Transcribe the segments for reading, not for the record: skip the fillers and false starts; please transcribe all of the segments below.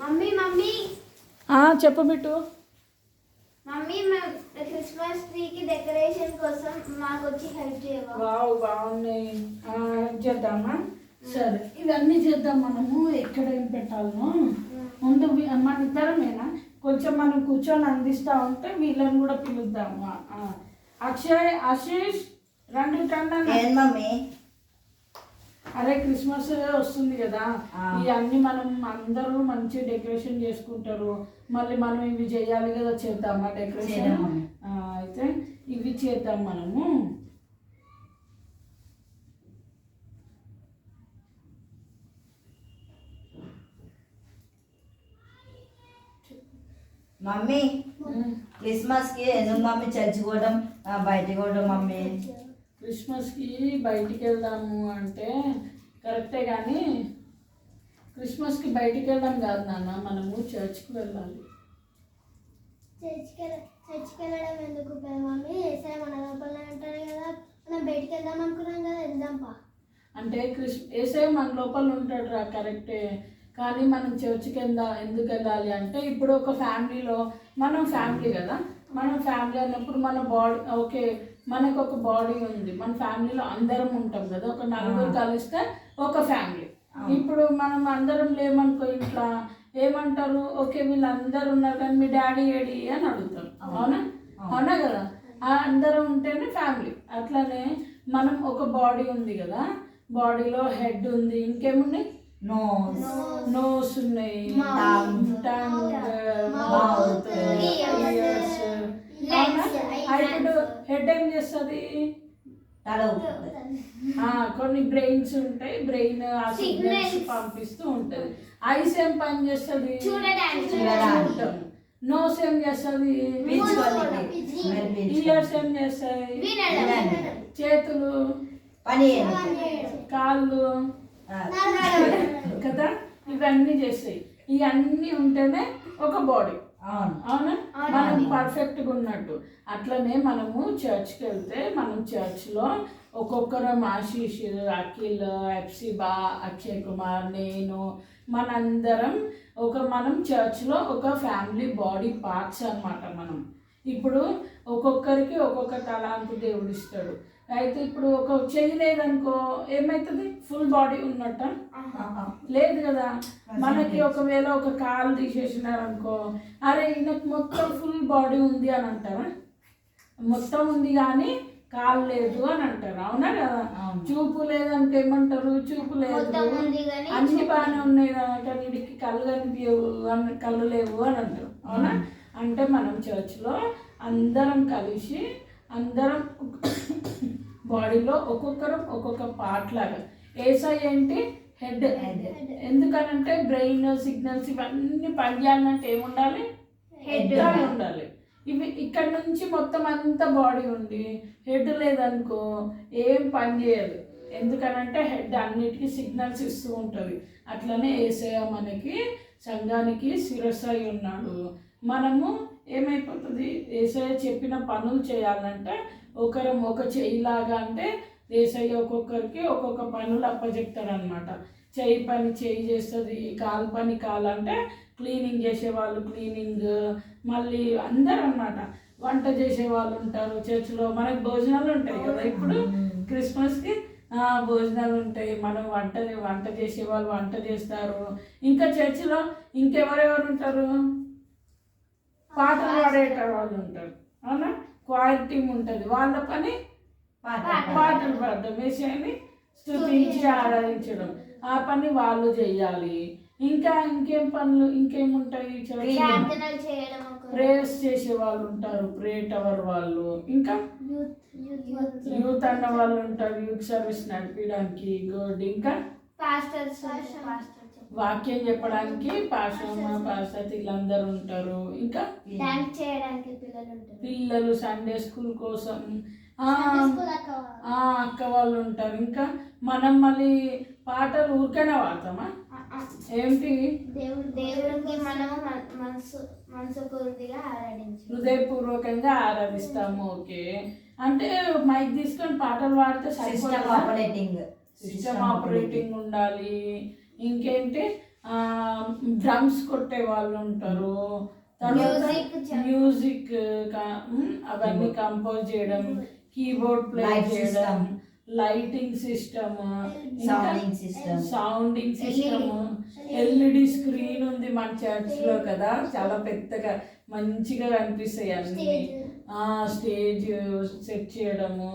Mummy mummy చెప్పు bit. Mummy Christmas ట్రీకి decoration కోసం మాకు వచ్చి హెల్ప్ చేయవా? వావ్ బాగున్నాయి. చేద్దామా? సరే ఇవన్నీ చేద్దాం. మనము ఎక్కడ ఏం పెట్టాలనో ముందు మన ఇద్దరమేనా కొంచెం మనం కూర్చొని అందిస్తూ ఉంటే వీళ్ళని కూడా పిలుద్దాము. అక్షయ్ ఆశీష్ రండి మమ్మీ. అరే క్రిస్మస్ వస్తుంది కదా, ఇవన్నీ మనం అందరూ మంచి డెకరేషన్ చేసుకుంటారు. మళ్ళీ మనం ఇవి చేయాలి కదా, చేద్దామా డెకరేషన్? అయితే ఇవి చేద్దాం మనము. మమ్మీ క్రిస్మస్కి ఎందుకు మమ్మీ చర్చికి పోవడం బయటికి పోవడం మమ్మీ? క్రిస్మస్కి బయటికి వెళ్దాము అంటే కరెక్టే, కానీ క్రిస్మస్కి బయటికి వెళ్దాం కాదు నాన్న, మనము చర్చ్కి వెళ్ళాలి. చర్చ్కి వెళ్ళడం ఎందుకు మమ్మీ? ఏసై మన లోపల అంటారు కదా, మనం బయటికి వెళ్దాం అనుకున్నాం కదా, వెళ్దాంపా. అంటే ఏసై మన లోపల ఉంటాడు రా, కరెక్టే, కానీ మనం చర్చ్కి ఎందుకు వెళ్ళాలి అంటే ఇప్పుడు ఒక ఫ్యామిలీలో మనం ఫ్యామిలీ కదా, మనం ఫ్యామిలీ అన్నప్పుడు మన బాడీ ఓకే, మనకు ఒక బాడీ ఉంది, మన ఫ్యామిలీలో అందరం ఉంటాం కదా, ఒక నలుగురు కలిస్తే ఒక ఫ్యామిలీ. ఇప్పుడు మనం అందరం లేమనుకో ఇంట్లో ఏమంటారు, ఓకే వీళ్ళందరూ ఉన్నారు కానీ మీ డాడీ ఏడి అని అడుగుతారు. అవునా అవునా కదా, అందరం ఉంటేనే ఫ్యామిలీ. అట్లానే మనం ఒక బాడీ ఉంది కదా, బాడీలో హెడ్ ఉంది, ఇంకేమున్నాయి, నోస్ ఉన్నాయి, టంగ్, మౌత్, ఇయర్స్. ఇప్పుడు హెడ్ ఏం చేస్తుంది, కొన్ని బ్రెయిన్స్ ఉంటాయి, బ్రెయిన్ ఆ సిగ్నల్స్ పంపిస్తూ ఉంటుంది. ఐస్ ఏం పని చేస్తుంది, చూడటం. నోస్ ఏం చేస్తుంది, ఇయర్స్ ఏం చేస్తాయి, చేతులు, కాళ్ళు కదా, ఇవన్నీ చేస్తాయి. ఇవన్నీ ఉంటేనే ఒక బాడీ. అవునా, మనం పర్ఫెక్ట్గా ఉన్నట్టు. అట్లనే మనము చర్చ్కి వెళ్తే మనం చర్చ్లో ఒక్కొక్కరం ఆశీష్, అఖిల్, ఎప్సిబా, అక్షయ్ కుమార్, నేను, మనందరం మనం చర్చ్లో ఒక ఫ్యామిలీ బాడీ పార్ట్స్ అన్నమాట. మనం ఇప్పుడు ఒక్కొక్కరికి ఒక్కొక్క తలాంతు దేవుడు ఇస్తాడు. అయితే ఇప్పుడు ఒక చెయ్యి లేదనుకో ఏమవుతుంది, ఫుల్ బాడీ ఉన్నట్ట లేదు కదా. మనకి ఒకవేళ ఒక కాలు తీసేసినారనుకో, అరే ఈయనకు మొత్తం ఫుల్ బాడీ ఉంది అని అంటారా, మొత్తం ఉంది కానీ కాలు లేదు అని అంటారు. అవునా కదా. చూపు లేదనుకో ఏమంటారు, చూపు లేదు, అన్ని బాగానే ఉన్నాయి కానీ వీడికి కళ్ళు కనిపించవు, కళ్ళు లేవు అని అంటారు. అవునా, అంటే మనం చర్చ్లో అందరం కలిసి అందరం బాడీలో ఒక్కొక్కరం ఒక్కొక్క పార్ట్ లాగా. ఏసై ఏంటి, హెడ్. ఎందుకనంటే బ్రెయిన్, సిగ్నల్స్ ఇవన్నీ పనిచేయాలంటే ఏముండాలి, హెడ్ ఉండాలి. ఇవి ఇక్కడ నుంచి మొత్తం అంతా బాడీ ఉండి హెడ్ లేదనుకో ఏం పని చేయదు. ఎందుకనంటే హెడ్ అన్నిటికీ సిగ్నల్స్ ఇస్తూ ఉంటుంది. అట్లనే ఏసయ్య మనకి సంఘానికి శిరస్సు అయి ఉన్నాడు. మనము ఏమైపోతుంది, ఏసయ్య చెప్పిన పనులు చేయాలంటే ఒకరం ఒక చెయ్యిలాగా, అంటే ఏసయ్య ఒక్కొక్కరికి ఒక్కొక్క పనులు అప్పచెప్తాడనమాట. చెయ్యి పని చెయ్యి చేస్తుంది, కాలు పని కాలు, అంటే క్లీనింగ్ చేసేవాళ్ళు క్లీనింగ్, మళ్ళీ అందరూ అన్నమాట. వంట చేసే వాళ్ళు ఉంటారు చర్చిలో. మనకు భోజనాలు ఉంటాయి కదా, ఇప్పుడు క్రిస్మస్కి భోజనాలు ఉంటాయి. మనం వంట చేసే వాళ్ళు వంట చేస్తారు. ఇంకా చర్చిలో ఇంకెవరెవరు ఉంటారు, పాటలు పాడేటారు వాళ్ళు ఉంటారు. అవునా, క్వైర్ టీమ్ ఉంటుంది, వాళ్ళ పని పాటలు పాడడం, వేసేయని స్తుతించి ఆరాధించడం, ఆ పని వాళ్ళు చెయ్యాలి. ఇంకా ఇంకేం పనులు ఇంకేముంటాయి, ప్రేయర్స్ చేసే వాళ్ళు ఉంటారు, ప్రే టవర్ వాళ్ళు, ఇంకా యూత్ అన్న వాళ్ళు ఉంటారు, యూత్ సర్వీస్ నడిపించడానికి, గుడ్, ఇంకా వాక్యం చెప్పడానికి పాస్టర్ వీళ్ళందరూ ఉంటారు. ఇంకా పిల్లలు సండే స్కూల్ కోసం అక్క వాళ్ళు ఉంటారు. ఇంకా మనం మళ్ళీ పాటలు ఊరికైనా పాడతామా, ఏంటి, దేవుడికి మనము హృదయపూర్వకంగా ఆరాధిస్తాము. ఓకే, అంటే మైక్ తీసుకొని పాటలు పాడితే సిస్టమ్ ఆపరేటింగ్ ఉండాలి. ఇంకేంటి, డ్రమ్స్ కొట్టే వాళ్ళు ఉంటారు, తర్వాత మ్యూజిక్ అవన్నీ కంపోజ్ చేయడం, కీబోర్డ్ ప్లే చేయడం, lighting system, sounding system, LED screen ఉంది మన చర్చ్ లో కదా, చాలా పెద్దగా మంచిగా కనిపిస్తాయి అన్ని. స్టేజ్ సెట్ చేయడము,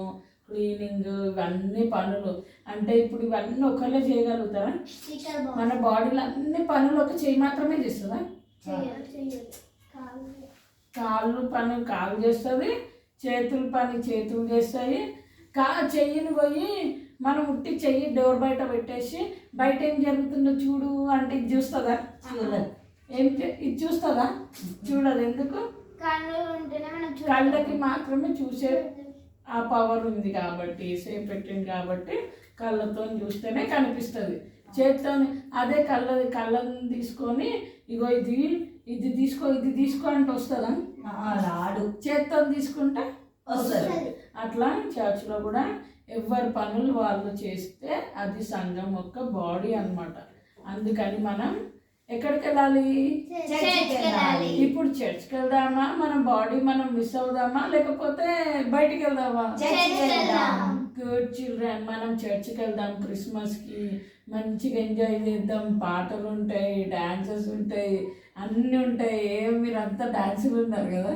క్లీనింగ్, ఇవన్నీ పనులు. అంటే ఇప్పుడు ఇవన్నీ ఒకళ్ళే చేయగలుగుతారా? మన బాడీలో అన్ని పనులు ఒక చెయ్యి మాత్రమే చేస్తుందా? కాళ్ళు చేస్తుంది, చేతుల పని చేతులు చేస్తాయి. చెయ్యిని పోయి మనం ఉట్టి చెయ్యి డోర్ బయట పెట్టేసి బయట ఏం జరుగుతుందో చూడు అంటే ఇది చూస్తుందా? ఇది చూస్తుందా? చూడదు. ఎందుకు? కళ్ళకి మాత్రమే చూసే ఆ పవర్ ఉంది కాబట్టి, సేపు పెట్టింది కాబట్టి కళ్ళతో చూస్తేనే కనిపిస్తుంది. చేతితో అదే కళ్ళని తీసుకొని ఇగో ఇది తీసుకో అంటే వస్తుందా? రాడు. చేతితో తీసుకుంటే వస్తుంది. అట్లా చర్చ్లో కూడా ఎవరి పనులు వాళ్ళు చేస్తే అది సంఘం యొక్క బాడీ అన్నమాట. అందుకని మనం ఎక్కడికి వెళ్ళాలి? ఇప్పుడు చర్చ్కి వెళ్దామా? మన బాడీ మనం మిస్ అవుదామా, లేకపోతే బయటికి వెళ్దామా? గుడ్ చిల్డ్రన్, మనం చర్చ్కి వెళ్దాం. క్రిస్మస్కి మంచిగా ఎంజాయ్ చేద్దాం. పాటలు ఉంటాయి, డాన్సెస్ ఉంటాయి, అన్నీ ఉంటాయి. మీరు అంతా డాన్సులు ఉన్నారు కదా,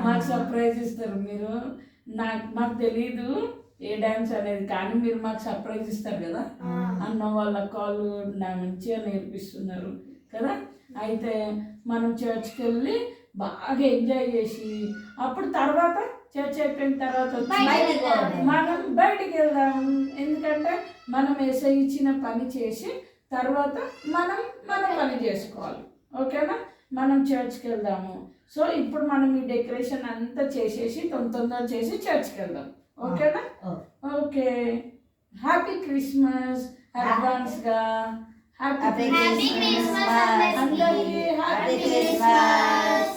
మాకు సర్ప్రైజ్ ఇస్తారు మీరు. మాకు తెలీదు ఏ డాన్స్ అనేది, కానీ మీరు మాకు సర్ప్రైజ్ ఇస్తారు కదా. అన్న వాళ్ళ కాళ్ళు మంచిగా నేర్పిస్తున్నారు కదా. అయితే మనం చర్చ్కి వెళ్ళి బాగా ఎంజాయ్ చేసి అప్పుడు తర్వాత చర్చ్ అయిపోయిన తర్వాత మనం బయటికి వెళ్దాం. ఎందుకంటే మనం ఏసై ఇచ్చిన పని చేసి తర్వాత మనం మన పని చేసుకోవాలి. ఓకేనా? మనం చర్చ్కి వెళ్దాము. సో ఇప్పుడు మనం ఈ డెకరేషన్ అంతా చేసేసి తొందరగా చేసి చర్చ్కి వెళ్దాం. ఓకేనా? ఓకే. హ్యాపీ క్రిస్మస్ అడ్వాన్స్గా. హ్యాపీ క్రిస్మస్ అందరికీ. Happy Christmas.